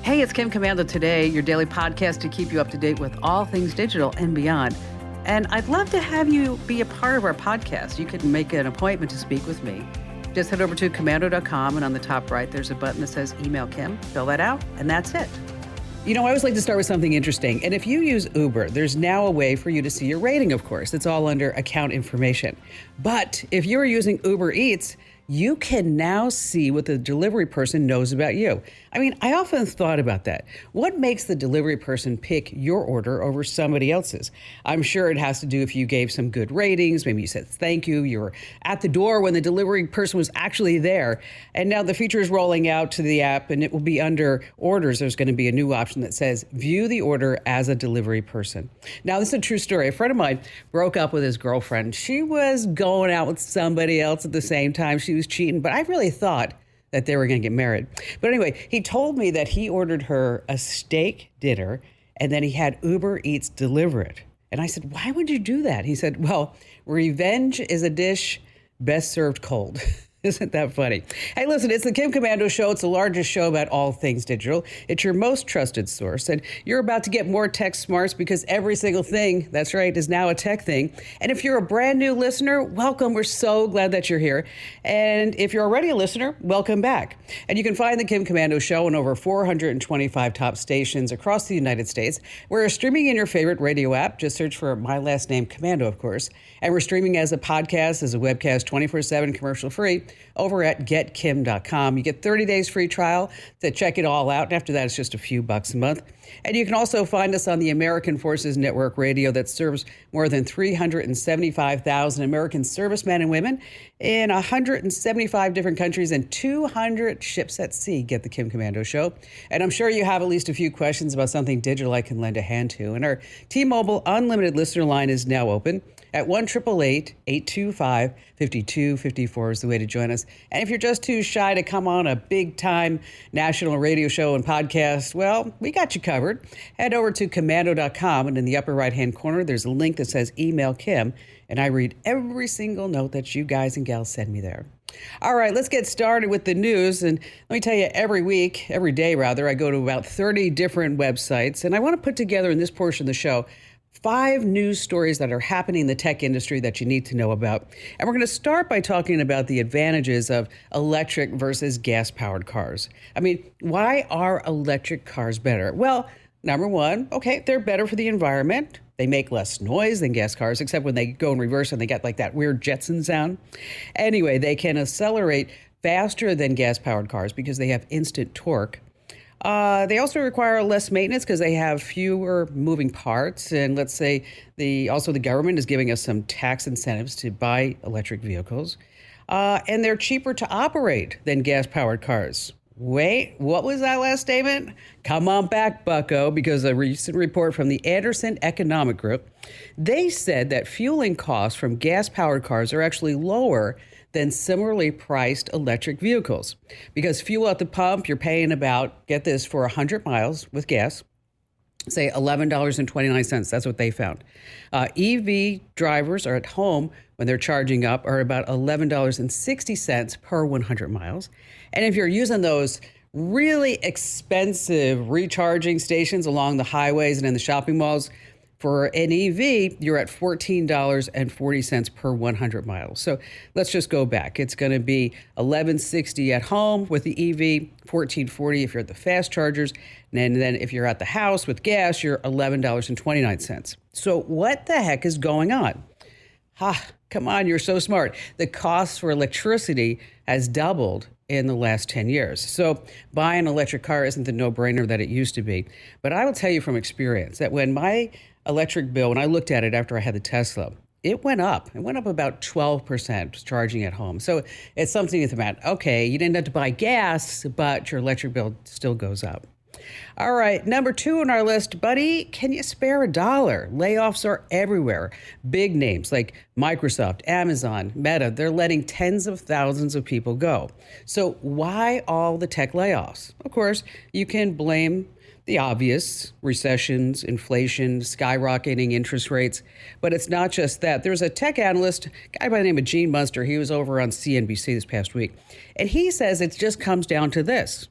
Hey, it's Kim Komando today, your daily podcast to keep you up to date with all things digital and beyond. And I'd love to have you be a part of our podcast. You can make an appointment to speak with me. Just head over to Komando.com, and on the top right, there's a button that says Email Kim. Fill that out, and that's it. You know, I always like to start with something interesting. And if you use Uber, there's now a way for you to see your rating, of course. It's all under account information. But if you're using Uber Eats, you can now see what the delivery person knows about you. I mean, I often thought about that. What makes the delivery person pick your order over somebody else's? I'm sure it has to do if you gave some good ratings, maybe you said thank you, you were at the door when the delivery person was actually there. And now the feature is rolling out to the app, and it will be under orders. There's going to be a new option that says view the order as a delivery person. Now, this is a true story. A friend of mine broke up with his girlfriend. She was going out with somebody else at the same time. She was cheating, but I really thought that they were going to get married. But anyway, he told me that he ordered her a steak dinner and then he had Uber Eats deliver it. And I said, why would you do that? He said, well, revenge is a dish best served cold. Isn't that funny? Hey, listen, it's the Kim Komando Show. It's the largest show about all things digital. It's your most trusted source. And you're about to get more tech smarts because every single thing, that's right, is now a tech thing. And if you're a brand new listener, welcome. We're so glad that you're here. And if you're already a listener, welcome back. And you can find the Kim Komando Show on over 425 top stations across the United States. We're streaming in your favorite radio app. Just search for my last name, Komando, of course. And we're streaming as a podcast, as a webcast, 24/7, commercial-free, over at getkim.com. You get 30 days free trial to check it all out. And after that, it's just a few bucks a month. And you can also find us on the American Forces Network Radio that serves more than 375,000 American servicemen and women in 175 different countries and 200 ships at sea. Get the Kim Komando Show. And I'm sure you have at least a few questions about something digital I can lend a hand to. And our T-Mobile Unlimited listener line is now open at 1-888-825-5254 is the way to join us. And if you're just too shy to come on a big-time national radio show and podcast, well, we got you covered. Head over to Komando.com, and in the upper right-hand corner, there's a link that says Email Kim, and I read every single note that you guys and gals send me there. All right, let's get started with the news. And let me tell you, every day, I go to about 30 different websites, and I want to put together in this portion of the show 5 news stories that are happening in the tech industry that you need to know about. And we're going to start by talking about the advantages of electric versus gas-powered cars. I mean, why are electric cars better? Well, number one, okay, they're better for the environment. They make less noise than gas cars, except when they go in reverse and they get like that weird Jetson sound. Anyway, they can accelerate faster than gas-powered cars because they have instant torque. They also require less maintenance because they have fewer moving parts. And let's say the government is giving us some tax incentives to buy electric vehicles. And they're cheaper to operate than gas-powered cars. Wait, what was that last statement? Come on back, bucko, because a recent report from the Anderson Economic Group, they said that fueling costs from gas-powered cars are actually lower than similarly priced electric vehicles. Because fuel at the pump, you're paying about, get this, for 100 miles with gas, say $11.29. That's what they found. EV drivers are at home when they're charging up are about $11.60 per 100 miles. And if you're using those really expensive recharging stations along the highways and in the shopping malls, for an EV, you're at $14.40 per 100 miles. So let's just go back. It's going to be $11.60 at home with the EV, $14.40 if you're at the fast chargers, and then if you're at the house with gas, you're $11.29. So what the heck is going on? Come on, you're so smart. The cost for electricity has doubled in the last 10 years. So buying an electric car isn't the no-brainer that it used to be. But I will tell you from experience that when my electric bill, when I looked at it after I had the Tesla, it went up. It went up about 12% charging at home. So it's something to think about. Okay, you didn't have to buy gas, but your electric bill still goes up. All right, number 2 on our list, buddy, can you spare $1? Layoffs are everywhere. Big names like Microsoft, Amazon, Meta, they're letting tens of thousands of people go. So why all the tech layoffs? Of course, you can blame the obvious: recessions, inflation, skyrocketing interest rates. But it's not just that. There's a tech analyst, a guy by the name of Gene Munster. He was over on CNBC this past week. And he says it just comes down to this.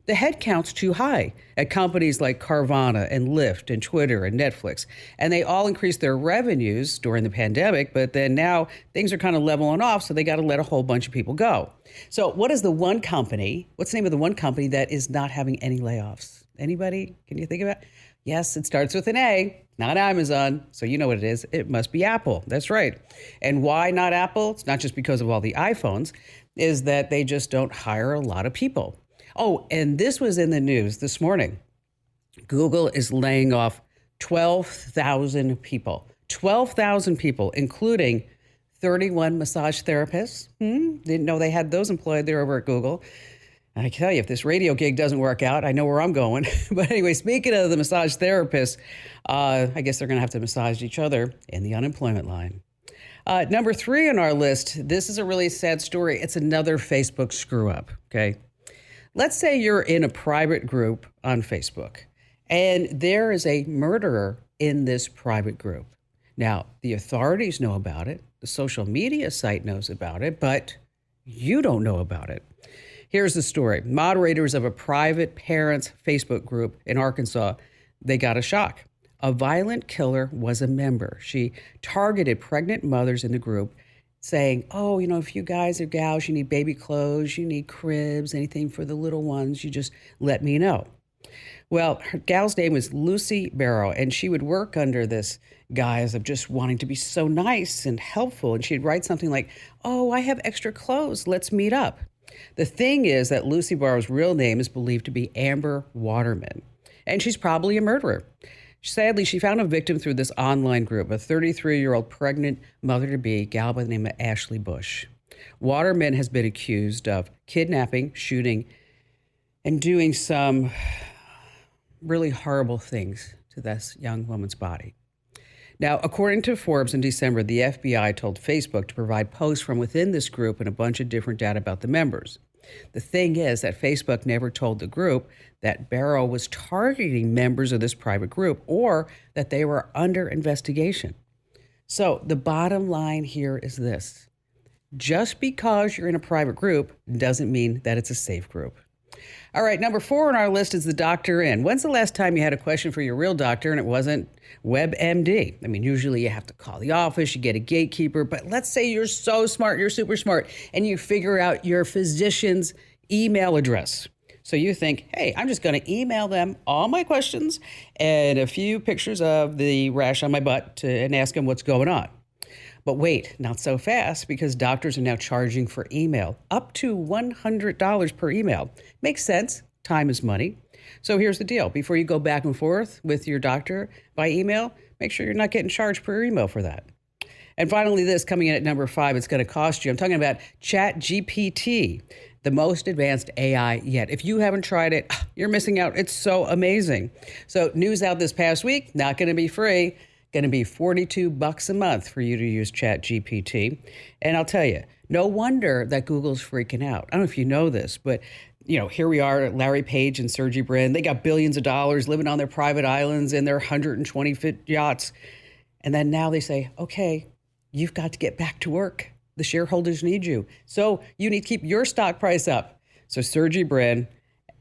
The headcount's too high at companies like Carvana and Lyft and Twitter and Netflix. And they all increased their revenues during the pandemic, but then now things are kind of leveling off, so they got to let a whole bunch of people go. So what's the name of the one company that is not having any layoffs? Anybody? Can you think of it? Yes, it starts with an A, not Amazon. So you know what it is. It must be Apple. That's right. And why not Apple? It's not just because of all the iPhones, is that they just don't hire a lot of people. Oh, and this was in the news this morning. Google is laying off 12,000 people. 12,000 people, including 31 massage therapists. Didn't know they had those employed there over at Google. I can tell you, if this radio gig doesn't work out, I know where I'm going. But anyway, speaking of the massage therapists, I guess they're going to have to massage each other in the unemployment line. Number 3 on our list, this is a really sad story. It's another Facebook screw up, okay? Let's say you're in a private group on Facebook, and there is a murderer in this private group. Now, the authorities know about it, the social media site knows about it, but you don't know about it. Here's the story. Moderators of a private parents' Facebook group in Arkansas, they got a shock. A violent killer was a member. She targeted pregnant mothers in the group, saying, oh, if you guys or gals, you need baby clothes, you need cribs, anything for the little ones, you just let me know. Well, her gal's name was Lucy Barrow, and she would work under this guise of just wanting to be so nice and helpful. And she'd write something like, oh, I have extra clothes, let's meet up. The thing is that Lucy Barrow's real name is believed to be Amber Waterman, and she's probably a murderer. Sadly, she found a victim through this online group, a 33-year-old pregnant mother-to-be gal by the name of Ashley Bush. Waterman has been accused of kidnapping, shooting, and doing some really horrible things to this young woman's body. Now, according to Forbes in December, the FBI told Facebook to provide posts from within this group and a bunch of different data about the members. The thing is that Facebook never told the group that Barrow was targeting members of this private group or that they were under investigation. So the bottom line here is this. Just because you're in a private group doesn't mean that it's a safe group. All right, number 4 on our list is the doctor in. When's the last time you had a question for your real doctor and it wasn't WebMD? I mean, usually you have to call the office, you get a gatekeeper, but let's say you're so smart, you're super smart, and you figure out your physician's email address. So you think, hey, I'm just going to email them all my questions and a few pictures of the rash on my butt and ask them what's going on. But wait, not so fast, because doctors are now charging for email, up to $100 per email. Makes sense. Time is money. So here's the deal. Before you go back and forth with your doctor by email, make sure you're not getting charged per email for that. And finally, this coming in at number 5, it's going to cost you. I'm talking about ChatGPT, the most advanced AI yet. If you haven't tried it, you're missing out. It's so amazing. So news out this past week, not going to be free. Going to be $42 a month for you to use ChatGPT. And I'll tell you, no wonder that Google's freaking out. I don't know if you know this, but here we are, Larry Page and Sergey Brin. They got billions of dollars living on their private islands in their 120-foot yachts. And then now they say, okay, you've got to get back to work. The shareholders need you. So you need to keep your stock price up. So Sergey Brin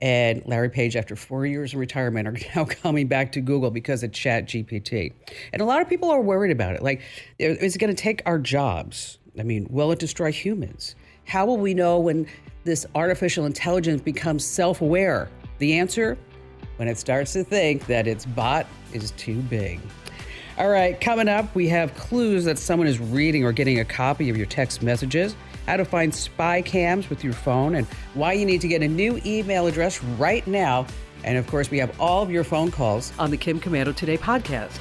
and Larry Page, after 4 years in retirement, are now coming back to Google because of ChatGPT. And a lot of people are worried about it. Like, is it going to take our jobs? I mean, will it destroy humans? How will we know when this artificial intelligence becomes self-aware? The answer? When it starts to think that its bot is too big. All right, coming up, we have clues that someone is reading or getting a copy of your text messages, how to find spy cams with your phone, and why you need to get a new email address right now. And of course, we have all of your phone calls on the Kim Komando Today podcast.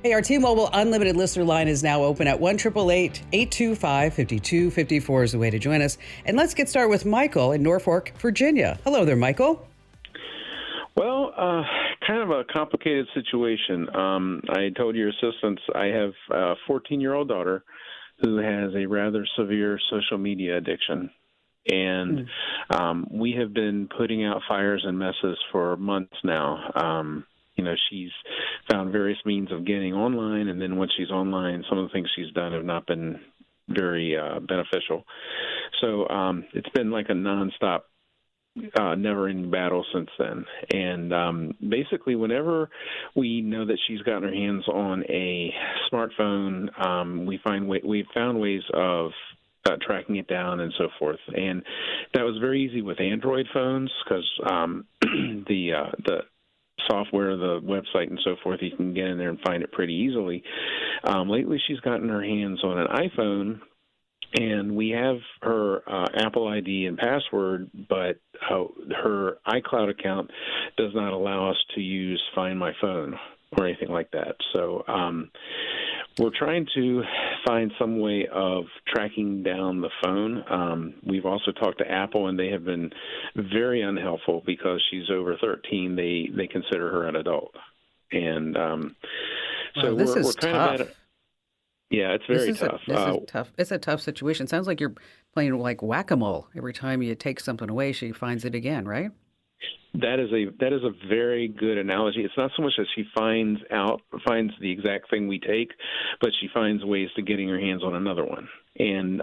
Hey, our T-Mobile Unlimited listener line is now open at 1-888-825-5254 is the way to join us. And let's get started with Michael in Norfolk, Virginia. Hello there, Michael. Well, kind of a complicated situation. I told your assistants I have a 14-year-old daughter who has a rather severe social media addiction. And we have been putting out fires and messes for months now. She's found various means of getting online, and then when she's online, some of the things she's done have not been very beneficial. So it's been like a nonstop, never-ending battle since then. And basically, whenever we know that she's gotten her hands on a smartphone, we've found ways of tracking it down and so forth. And that was very easy with Android phones because the software, the website, and so forth, you can get in there and find it pretty easily. Lately, she's gotten her hands on an iPhone, and we have her Apple ID and password, but her iCloud account does not allow us to use Find My Phone or anything like that. So we're trying to find some way of tracking down the phone. We've also talked to Apple, and they have been very unhelpful because she's over 13. They consider her an adult. And so This we're is kind tough. of at yeah, it's very tough. This is tough. It's a tough situation. Sounds like you're playing like whack-a-mole. Every time you take something away, she finds it again, right? That is a very good analogy. It's not so much that she finds the exact thing we take, but she finds ways to getting her hands on another one. And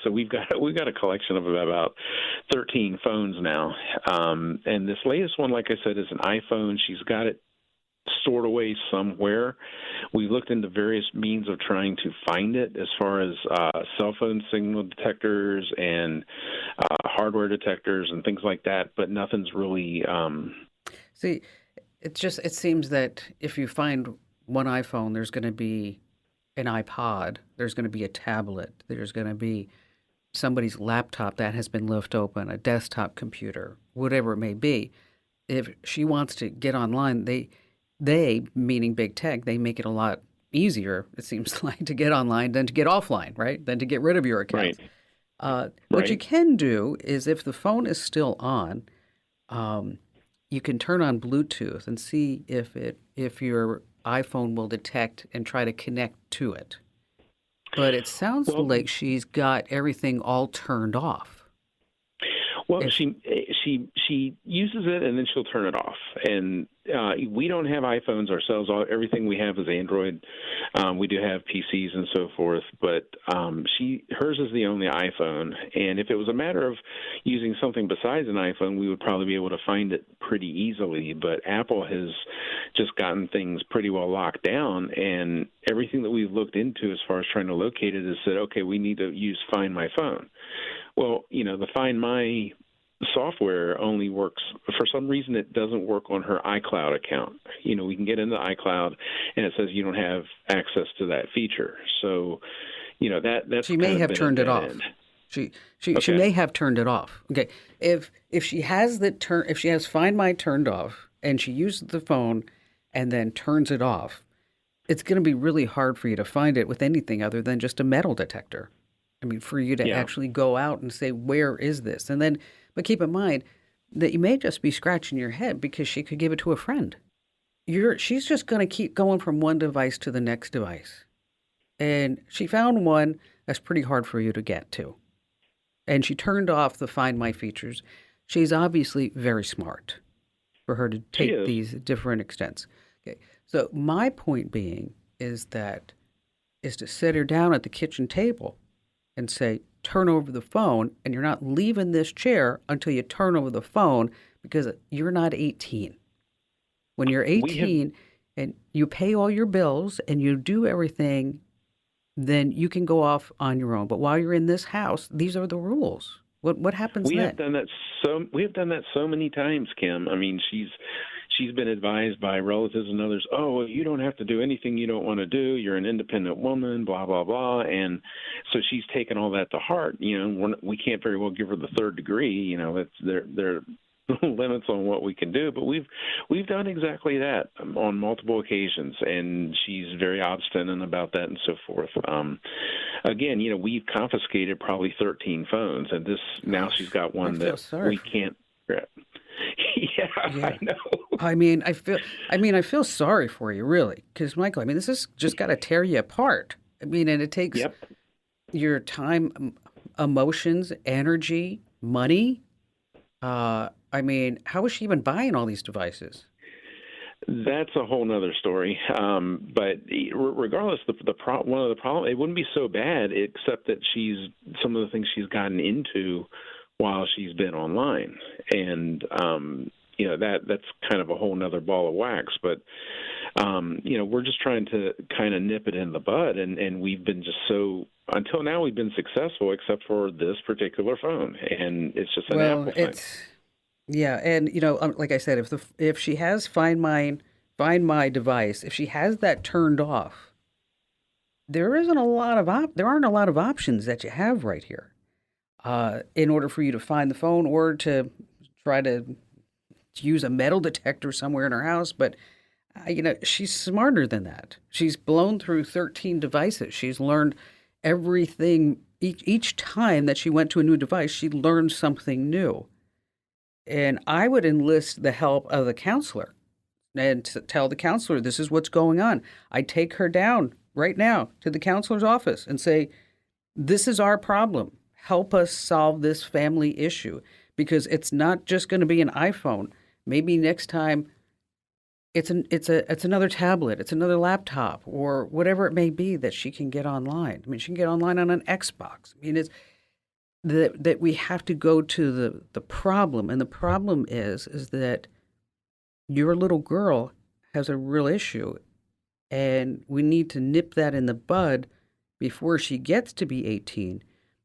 so we've got a collection of about 13 phones now. And this latest one, like I said, is an iPhone. She's got it stored away somewhere. We looked into various means of trying to find it, as far as cell phone signal detectors and hardware detectors and things like that, but nothing's really. See, it seems that if you find one iPhone, there's going to be an iPod, there's going to be a tablet, there's going to be somebody's laptop that has been left open, a desktop computer, whatever it may be. If she wants to get online, they, meaning big tech, they make it a lot easier, it seems like, to get online than to get offline, right? Than to get rid of your account. Right. What you can do is, if the phone is still on, you can turn on Bluetooth and see if your iPhone will detect and try to connect to it. But it sounds like she's got everything all turned off. Well, she uses it and then she'll turn it off. And we don't have iPhones ourselves. Everything we have is Android. We do have PCs and so forth, but hers is the only iPhone. And if it was a matter of using something besides an iPhone, we would probably be able to find it pretty easily. But Apple has just gotten things pretty well locked down, and everything that we've looked into as far as trying to locate it is said, okay, we need to use Find My Phone. Well, the Find My software only works, for some reason it doesn't work on her iCloud account. We can get into iCloud and it says you don't have access to that feature. So, that's she may have turned it off. End. She may have turned it off. Okay. If she has if she has Find My turned off and she uses the phone and then turns it off, it's going to be really hard for you to find it with anything other than just a metal detector. I mean, for you to actually go out and say, where is this? And then, but keep in mind that you may just be scratching your head because she could give it to a friend. She's just going to keep going from one device to the next device. And she found one that's pretty hard for you to get to. And she turned off the Find My features. She's obviously very smart for her to take these different extents. Okay. So my point being is to sit her down at the kitchen table and say, turn over the phone, and you're not leaving this chair until you turn over the phone, because you're not 18. When you're 18 and you pay all your bills and you do everything, then you can go off on your own. But while you're in this house, these are the rules. What happens then? We have done that so many times, Kim. I mean, she's been advised by relatives and others, oh, well, you don't have to do anything you don't want to do. You're an independent woman, blah, blah, blah. And so she's taken all that to heart. We can't very well give her the third degree. There are limits on what we can do. But we've done exactly that on multiple occasions, and she's very obstinate about that and so forth. Again, we've confiscated probably 13 phones, and now she's got one that we can't grab. Yeah, I know. I feel sorry for you, really, because Michael, this is just got to tear you apart. And it takes your time, emotions, energy, money. How is she even buying all these devices? That's a whole nother story. But regardless, one of the problem, it wouldn't be so bad, except that some of the things she's gotten into while she's been online, and that's kind of a whole nother ball of wax. But we're just trying to kind of nip it in the bud, and we've been until now we've been successful, except for this particular phone, and it's just an Apple thing. Yeah, and like I said, if she has Find My device, if she has that turned off, there aren't a lot of options that you have right here. In order for you to find the phone or to try to use a metal detector somewhere in her house, but she's smarter than that. She's blown through 13 devices. She's learned everything each time that she went to a new device. She learned something new. And I would enlist the help of the counselor and tell the counselor, this is what's going on. I take her down right now to the counselor's office and say, this is our problem. Help us solve this family issue, because it's not just going to be an iPhone. Maybe next time it's another tablet, it's another laptop, or whatever it may be that she can get online. I mean, she can get online on an Xbox. I mean, it's that we have to go to the problem, and the problem is that your little girl has a real issue, and we need to nip that in the bud before she gets to be 18,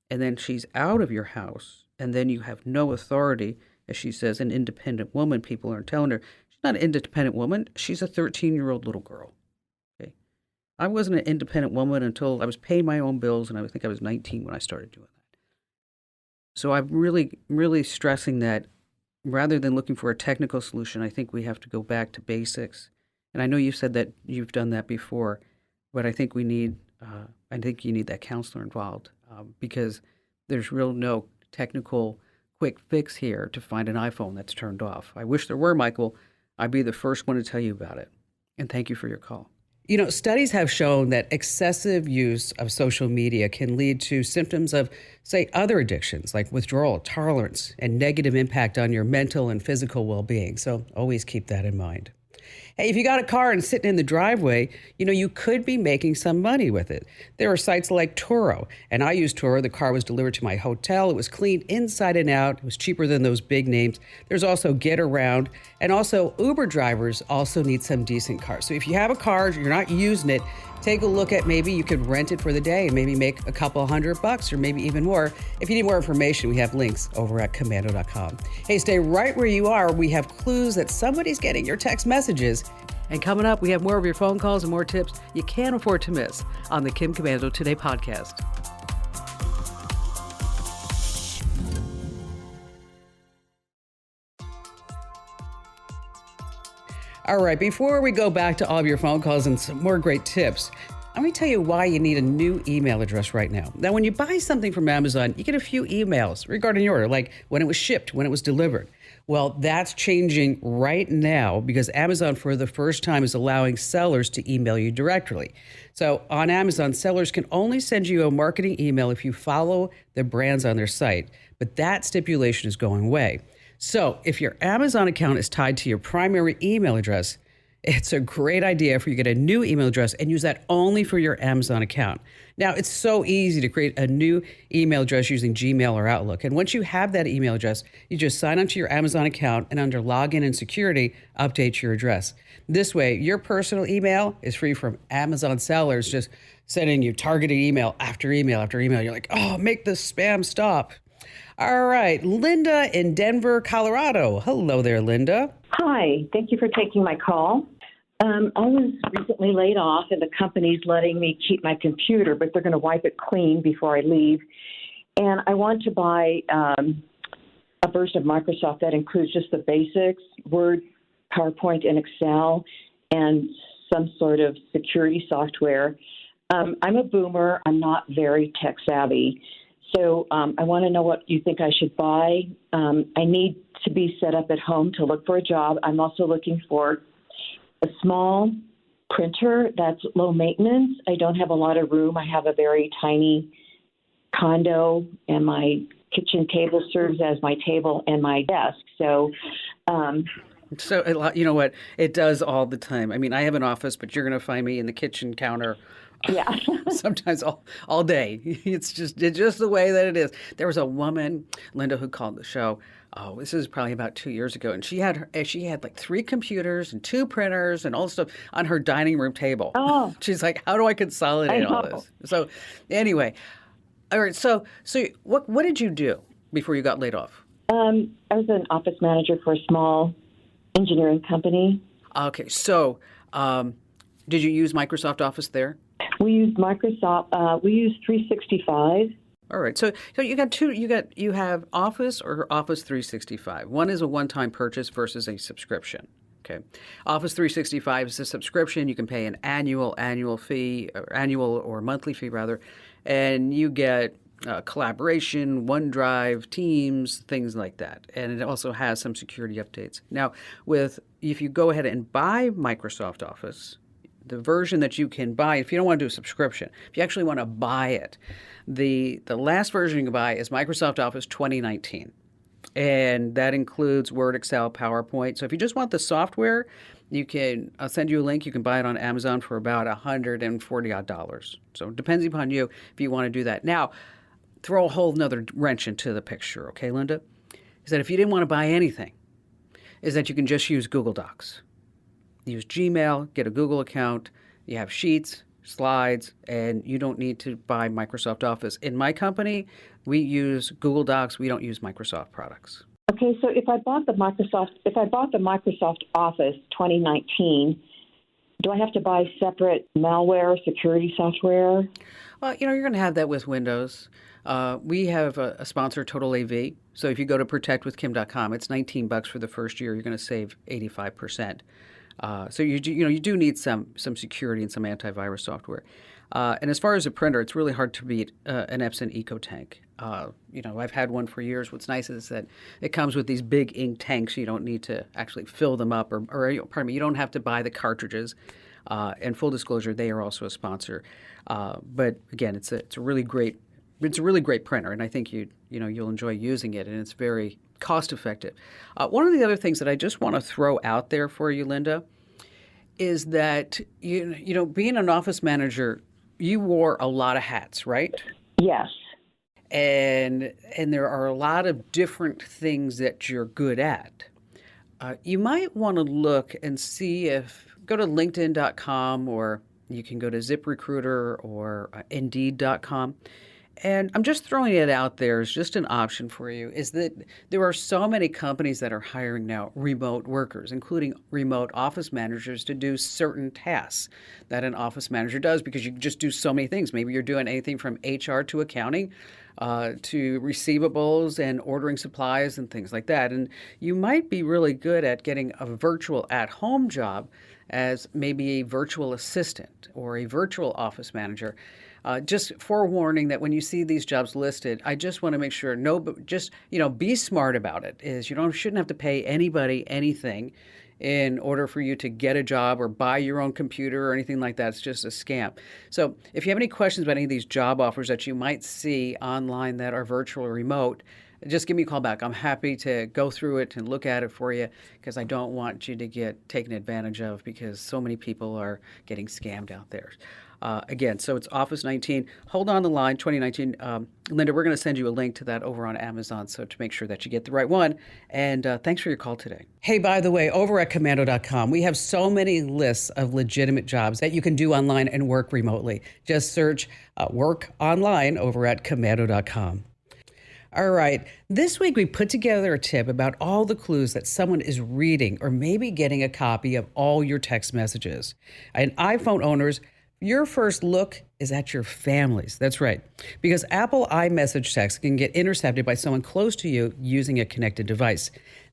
and then she's out of your house, and then you have no authority, as she says, an independent woman. People aren't telling her she's not an independent woman. She's a 13-year-old little girl. Okay, I wasn't an independent woman until I was paying my own bills, and I think I was 19 when I started doing that. So I'm really, really stressing that rather than looking for a technical solution, I think we have to go back to basics. And I know you said that you've done that before, but I think you need that counselor involved, because there's no technical quick fix here to find an iPhone that's turned off. I wish there were, Michael. I'd be the first one to tell you about it. And thank you for your call. Studies have shown that excessive use of social media can lead to symptoms of, say, other addictions like withdrawal, tolerance, and negative impact on your mental and physical well-being. So always keep that in mind. Hey, if you got a car and sitting in the driveway, you could be making some money with it. There are sites like Turo, and I used Turo. The car was delivered to my hotel. It was cleaned inside and out. It was cheaper than those big names. There's also Get Around, and also Uber drivers also need some decent cars. So if you have a car, you're not using it, take a look at maybe you could rent it for the day and maybe make a couple $100 or maybe even more. If you need more information, we have links over at Komando.com. Hey, stay right where you are. We have clues that somebody's getting your text messages. And coming up, we have more of your phone calls and more tips you can't afford to miss on the Kim Komando Today podcast. All right, before we go back to all of your phone calls and some more great tips, let me tell you why you need a new email address right now. Now, when you buy something from Amazon, you get a few emails regarding your order, like when it was shipped, when it was delivered. Well, that's changing right now because Amazon, for the first time, is allowing sellers to email you directly. So on Amazon, sellers can only send you a marketing email if you follow the brands on their site, but that stipulation is going away. So if your Amazon account is tied to your primary email address, it's a great idea for you to get a new email address and use that only for your Amazon account. Now, it's so easy to create a new email address using Gmail or Outlook. And once you have that email address, you just sign onto your Amazon account and under Login and Security, update your address. This way, your personal email is free from Amazon sellers just sending you targeted email after email after email. You're like, oh, make the spam stop. All right, Linda in Denver, Colorado. Hello there, Linda. Hi, thank you for taking my call. I was recently laid off, and the company's letting me keep my computer, but they're going to wipe it clean before I leave. And I want to buy a version of Microsoft that includes just the basics, Word, PowerPoint, and Excel, and some sort of security software. I'm a boomer. I'm not very tech savvy. So I want to know what you think I should buy. I need to be set up at home to look for a job. I'm also looking for a small printer that's low maintenance. I don't have a lot of room. I have a very tiny condo, and my kitchen table serves as my table and my desk. So So, you know what? It does all the time. I mean, I have an office, but you're going to find me in the kitchen counter Yeah. sometimes all day. It's just the way that it is. There was a woman, Linda, who called the show. Oh, this is probably about 2 years ago, and she had like 3 computers and 2 printers and all this stuff on her dining room table. Oh, She's like, "How do I I consolidate all know. this?" So, anyway, all right. So what did you do before you got laid off? I was an office manager for a small engineering company. Okay, so did you use Microsoft Office there? We used Microsoft. We used 365. All right. So you got two. You have Office or Office 365. One is a one-time purchase versus a subscription. Okay. Office 365 is a subscription. You can pay an annual fee, or annual or monthly fee rather, and you get collaboration, OneDrive, Teams, things like that. And it also has some security updates. Now, if you go ahead and buy Microsoft Office, the version that you can buy, if you don't want to do a subscription, if you actually want to buy it, the last version you can buy is Microsoft Office 2019. And that includes Word, Excel, PowerPoint. So if you just want the software, I'll send you a link. You can buy it on Amazon for about $140 odd. So it depends upon you if you want to do that. Now, throw a whole nother wrench into the picture, okay, Linda? Is that if you didn't want to buy anything, is that you can just use Google Docs. Use Gmail, get a Google account, you have Sheets, Slides, and you don't need to buy Microsoft Office. In my company, we use Google Docs. We don't use Microsoft products. Okay, so if I bought the Microsoft Office 2019, do I have to buy separate malware security software? Well, you're going to have that with Windows. We have a sponsor, Total AV. So if you go to protectwithkim.com, it's $19 for the first year. You're going to save 85%. So you do need some security and some antivirus software. And as far as a printer, it's really hard to beat an Epson EcoTank. I've had one for years. What's nice is that it comes with these big ink tanks. You don't need to actually fill them up, or pardon me, you don't have to buy the cartridges. And full disclosure, they are also a sponsor. But again, it's a really great printer, and I think you'll enjoy using it, and it's very cost effective. One of the other things that I just want to throw out there for you, Linda, is that being an office manager, you wore a lot of hats, right? Yes. And there are a lot of different things that you're good at. You might want to look and see go to LinkedIn.com, or you can go to ZipRecruiter or Indeed.com. And I'm just throwing it out there as just an option for you, is that there are so many companies that are hiring now remote workers, including remote office managers, to do certain tasks that an office manager does, because you just do so many things. Maybe you're doing anything from HR to accounting to receivables and ordering supplies and things like that. And you might be really good at getting a virtual at-home job as maybe a virtual assistant or a virtual office manager. Just forewarning that when you see these jobs listed, I just want to make sure be smart about it. Shouldn't have to pay anybody anything in order for you to get a job or buy your own computer or anything like that. It's just a scam. So if you have any questions about any of these job offers that you might see online that are virtual or remote, just give me a call back. I'm happy to go through it and look at it for you, because I don't want you to get taken advantage of, because so many people are getting scammed out there. Again, so it's Office 19. Hold on the line, 2019. Linda, we're going to send you a link to that over on Amazon, so to make sure that you get the right one. And thanks for your call today. Hey, by the way, over at Komando.com, we have so many lists of legitimate jobs that you can do online and work remotely. Just search work online over at Komando.com. All right. This week, we put together a tip about all the clues that someone is reading or maybe getting a copy of all your text messages. And iPhone owners, your first look is at your families. That's right. Because Apple iMessage text can get intercepted by someone close to you using a connected device.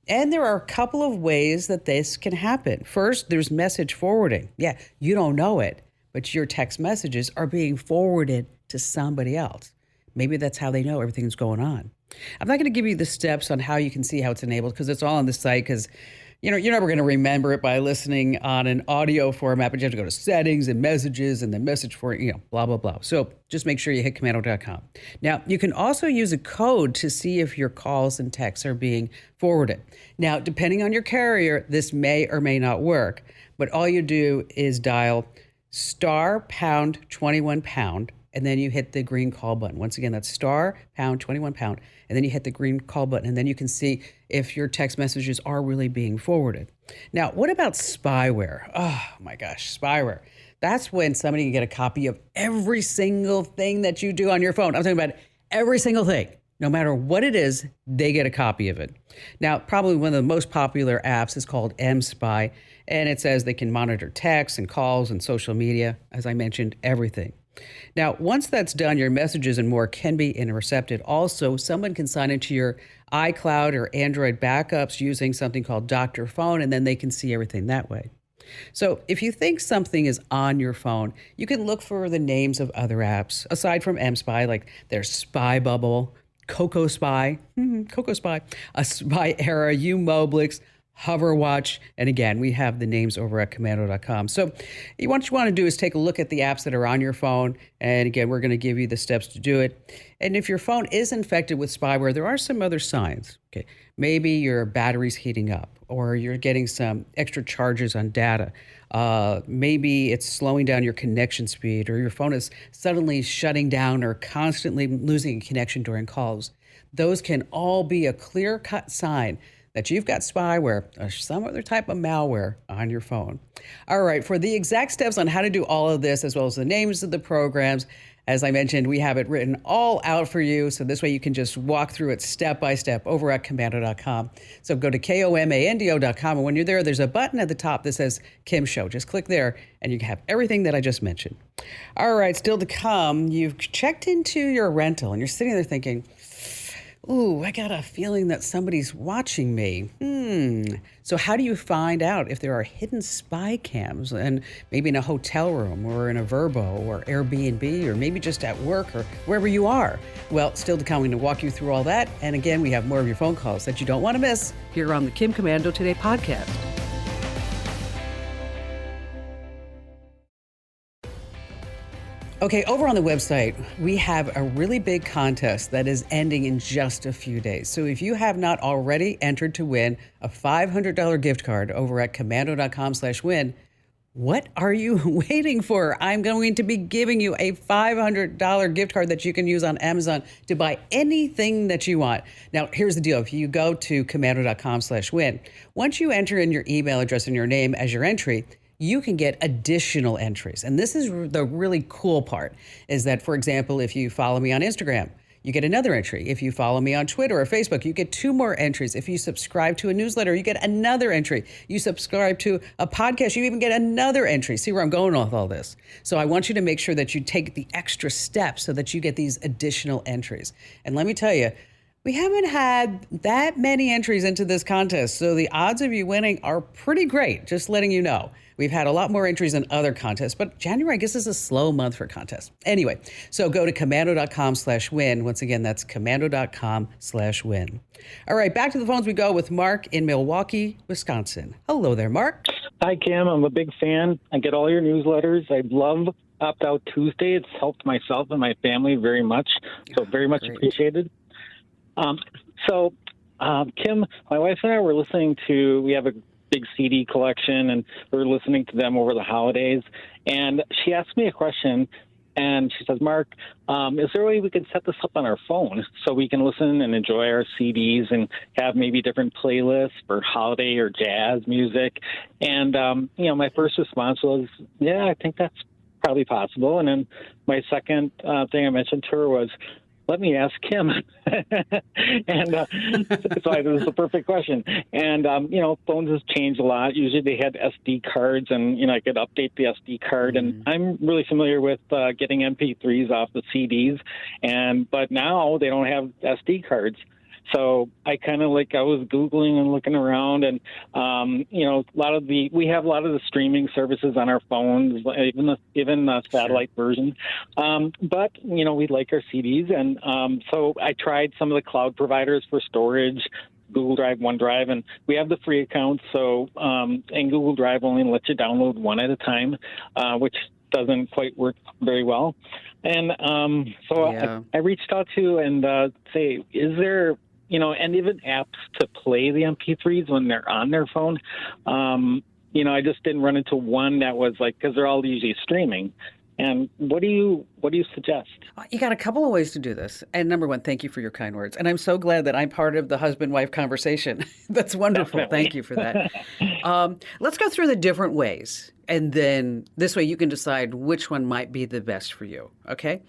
And there are a couple of ways that this can happen. First, there's message forwarding. Yeah, you don't know it, but your text messages are being forwarded to somebody else. Maybe that's how they know everything's going on. I'm not going to give you the steps on how you can see how it's enabled, because it's all on the site, because you're never going to remember it by listening on an audio format, but you have to go to settings and messages and then message for, blah, blah, blah. So just make sure you hit Komando.com. Now, you can also use a code to see if your calls and texts are being forwarded. Now, depending on your carrier, this may or may not work, but all you do is dial *#21#, and then you hit the green call button. Once again, that's *#21#, and then you hit the green call button, and then you can see if your text messages are really being forwarded. Now, what about spyware? Oh my gosh, spyware. That's when somebody can get a copy of every single thing that you do on your phone. I'm talking about every single thing. No matter what it is, they get a copy of it. Now, probably one of the most popular apps is called mSpy, and it says they can monitor texts and calls and social media, as I mentioned, everything. Now, once that's done, your messages and more can be intercepted. Also, someone can sign into your iCloud or Android backups using something called Dr. Phone, and then they can see everything that way. So if you think something is on your phone, you can look for the names of other apps, aside from mSpy, like there's Spy Bubble, Coco Spy, a Spy Era, Umoblix, Hoverwatch, and again, we have the names over at Komando.com. So what you want to do is take a look at the apps that are on your phone, and again, we're going to give you the steps to do it. And if your phone is infected with spyware, there are some other signs. Okay, maybe your battery's heating up, or you're getting some extra charges on data. Maybe it's slowing down your connection speed, or your phone is suddenly shutting down or constantly losing a connection during calls. Those can all be a clear-cut sign that you've got spyware or some other type of malware on your phone. All right, for the exact steps on how to do all of this, as well as the names of the programs, as I mentioned, we have it written all out for you. So this way you can just walk through it step by step over at Komando.com. So go to Komando.com. And when you're there, there's a button at the top that says Kim Show. Just click there and you can have everything that I just mentioned. All right, still to come, you've checked into your rental and you're sitting there thinking, ooh, I got a feeling that somebody's watching me. So how do you find out if there are hidden spy cams, and maybe in a hotel room or in a Vrbo or Airbnb or maybe just at work or wherever you are? Well, still to come, I'm going to walk you through all that. And again, we have more of your phone calls that you don't want to miss here on the Kim Komando Today podcast. Okay, over on the website, we have a really big contest that is ending in just a few days. So if you have not already entered to win a $500 gift card over at Komando.com/win, what are you waiting for? I'm going to be giving you a $500 gift card that you can use on Amazon to buy anything that you want. Now, here's the deal. If you go to Komando.com/win, once you enter in your email address and your name as your entry, you can get additional entries. And this is the really cool part, is that, for example, if you follow me on Instagram, you get another entry. If you follow me on Twitter or Facebook, you get 2 more entries. If you subscribe to a newsletter, you get another entry. You subscribe to a podcast, you even get another entry. See where I'm going with all this? So I want you to make sure that you take the extra steps so that you get these additional entries. And let me tell you, we haven't had that many entries into this contest, so the odds of you winning are pretty great, just letting you know. We've had a lot more entries than other contests, but January, I guess, is a slow month for contests. Anyway, so go to Komando.com/win. Once again, that's Komando.com/win. All right, back to the phones we go with Mark in Milwaukee, Wisconsin. Hello there, Mark. Hi, Kim. I'm a big fan. I get all your newsletters. I love Opt Out Tuesday. It's helped myself and my family very much, so very much appreciated. Kim, my wife and I were listening to, we have a big CD collection, and we were listening to them over the holidays. And she asked me a question, and she says, Mark, is there a way we can set this up on our phone so we can listen and enjoy our CDs and have maybe different playlists for holiday or jazz music? And, my first response was, yeah, I think that's probably possible. And then my second thing I mentioned to her was, let me ask Kim. And so this is the perfect question. And, phones has changed a lot. Usually they had SD cards, and, I could update the SD card. And I'm really familiar with getting MP3s off the CDs. But now they don't have SD cards. So I kind of I was Googling and looking around, and, we have a lot of the streaming services on our phones, even the satellite version. But we like our CDs. And so I tried some of the cloud providers for storage. Google Drive, OneDrive, and we have the free account. So, and Google Drive only lets you download one at a time, which doesn't quite work very well. And I reached out to and say, is there, and even apps to play the MP3s when they're on their phone? I just didn't run into one that was like, because they're all usually streaming. And what do you suggest? You got a couple of ways to do this. And number one, thank you for your kind words. And I'm so glad that I'm part of the husband-wife conversation. That's wonderful. Definitely. Thank you for that. Let's go through the different ways. And then this way you can decide which one might be the best for you. Okay?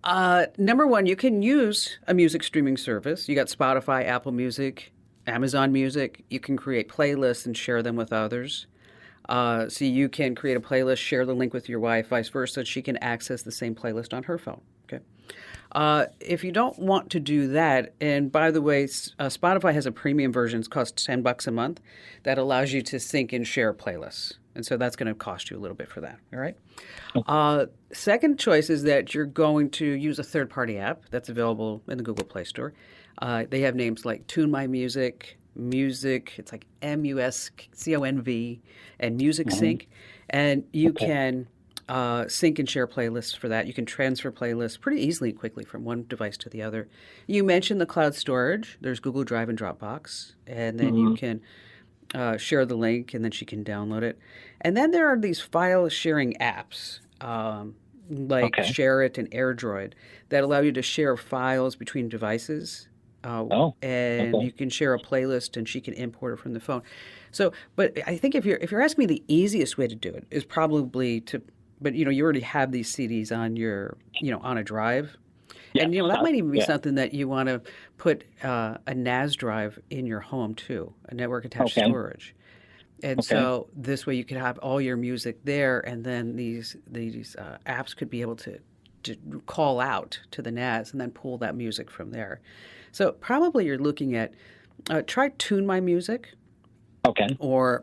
Number one, you can use a music streaming service. You got Spotify, Apple Music, Amazon Music. You can create playlists and share them with others. So you can create a playlist, share the link with your wife, vice versa. She can access the same playlist on her phone. Okay. If you don't want to do that, and by the way, Spotify has a premium version. It costs $10 a month that allows you to sync and share playlists. And so that's going to cost you a little bit for that. All right. Okay. Second choice is that you're going to use a third-party app that's available in the Google Play Store. They have names like Tune My Music, it's like MUSCONV, and Music Sync. And you can sync and share playlists for that. You can transfer playlists pretty easily and quickly from one device to the other. You mentioned the cloud storage. There's Google Drive and Dropbox. And then you can share the link, and then she can download it. And then there are these file sharing apps like ShareIt and AirDroid that allow you to share files between devices. You can share a playlist, and she can import it from the phone. So, but I think if you're asking me, the easiest way to do it is probably but you already have these CDs on your, on a drive. Yeah, and that might even be something that you want to put a NAS drive in your home too, a network attached storage. And so this way you could have all your music there, and then these apps could be able to call out to the NAS and then pull that music from there. So probably you're looking at try Tune My Music, or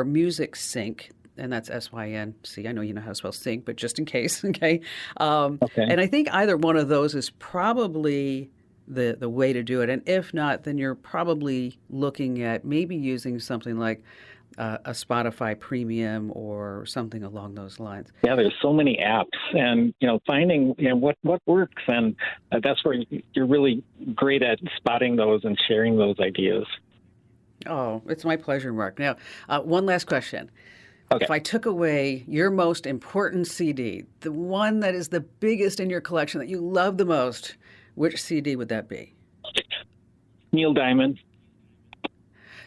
Music Sync, and that's SYNC. I know you know how to spell sync, but just in case, okay. And I think either one of those is probably the way to do it. And if not, then you're probably looking at maybe using something like a Spotify Premium or something along those lines. Yeah, there's so many apps, and finding what works, and that's where you're really great at spotting those and sharing those ideas. Oh, it's my pleasure, Mark. Now, one last question. Okay. If I took away your most important CD, the one that is the biggest in your collection that you love the most, which CD would that be? Neil Diamond.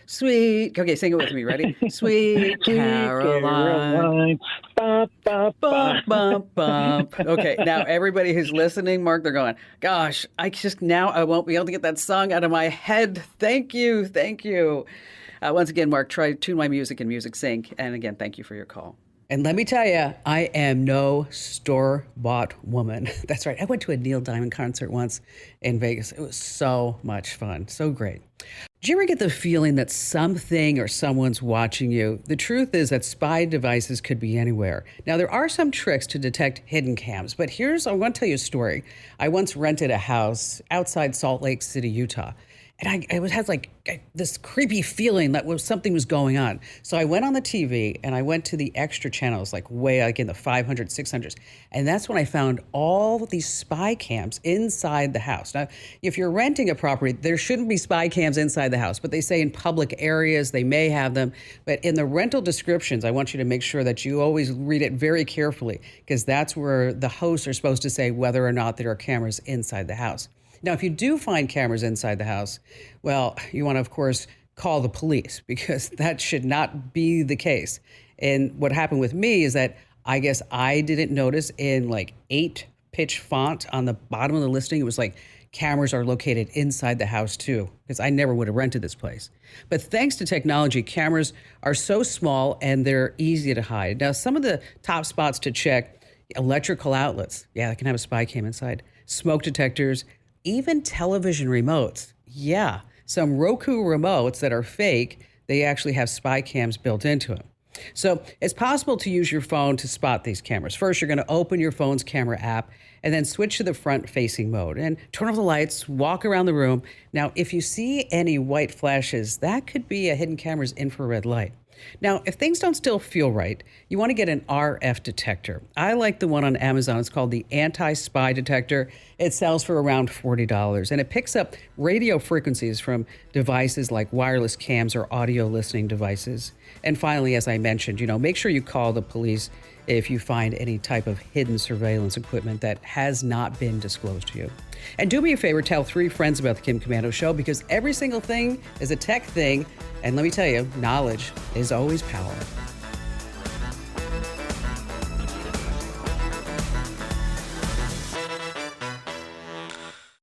Sweet. Okay, sing it with me. Ready? Sweet Caroline. Bump, bump, bump, bump, bump. Okay, now everybody who's listening, Mark, they're going, gosh, I won't be able to get that song out of my head. Thank you. Thank you. Once again, Mark, try Tune My Music and Music Sync. And again, thank you for your call. And let me tell you, I am no store-bought woman. That's right. I went to a Neil Diamond concert once in Vegas. It was so much fun. So great. Do you ever get the feeling that something or someone's watching you? The truth is that spy devices could be anywhere. Now, there are some tricks to detect hidden cams, but I want to tell you a story. I once rented a house outside Salt Lake City, Utah. And I had like this creepy feeling that something was going on. So I went on the TV and I went to the extra channels, like way like in the 500, 600s. And that's when I found all these spy cams inside the house. Now, if you're renting a property, there shouldn't be spy cams inside the house, but they say in public areas they may have them. But in the rental descriptions, I want you to make sure that you always read it very carefully, because that's where the hosts are supposed to say whether or not there are cameras inside the house. Now, if you do find cameras inside the house, well, you want to, of course, call the police, because that should not be the case. And what happened with me is that I guess I didn't notice in like 8-pitch font on the bottom of the listing, it was like cameras are located inside the house too, because I never would have rented this place. But thanks to technology, cameras are so small and they're easy to hide. Now, some of the top spots to check: electrical outlets. Yeah, they can have a spy cam inside. Smoke detectors. Even television remotes. Yeah, some Roku remotes that are fake, they actually have spy cams built into them. So it's possible to use your phone to spot these cameras. First, you're going to open your phone's camera app and then switch to the front-facing mode and turn off the lights, walk around the room. Now, if you see any white flashes, that could be a hidden camera's infrared light. Now, if things don't still feel right, you want to get an RF detector. I like the one on Amazon. It's called the Anti-Spy Detector. It sells for around $40, and it picks up radio frequencies from devices like wireless cams or audio listening devices. And finally, as I mentioned, make sure you call the police if you find any type of hidden surveillance equipment that has not been disclosed to you. And do me a favor, tell 3 friends about the Kim Komando Show, because every single thing is a tech thing. And let me tell you, knowledge is always power.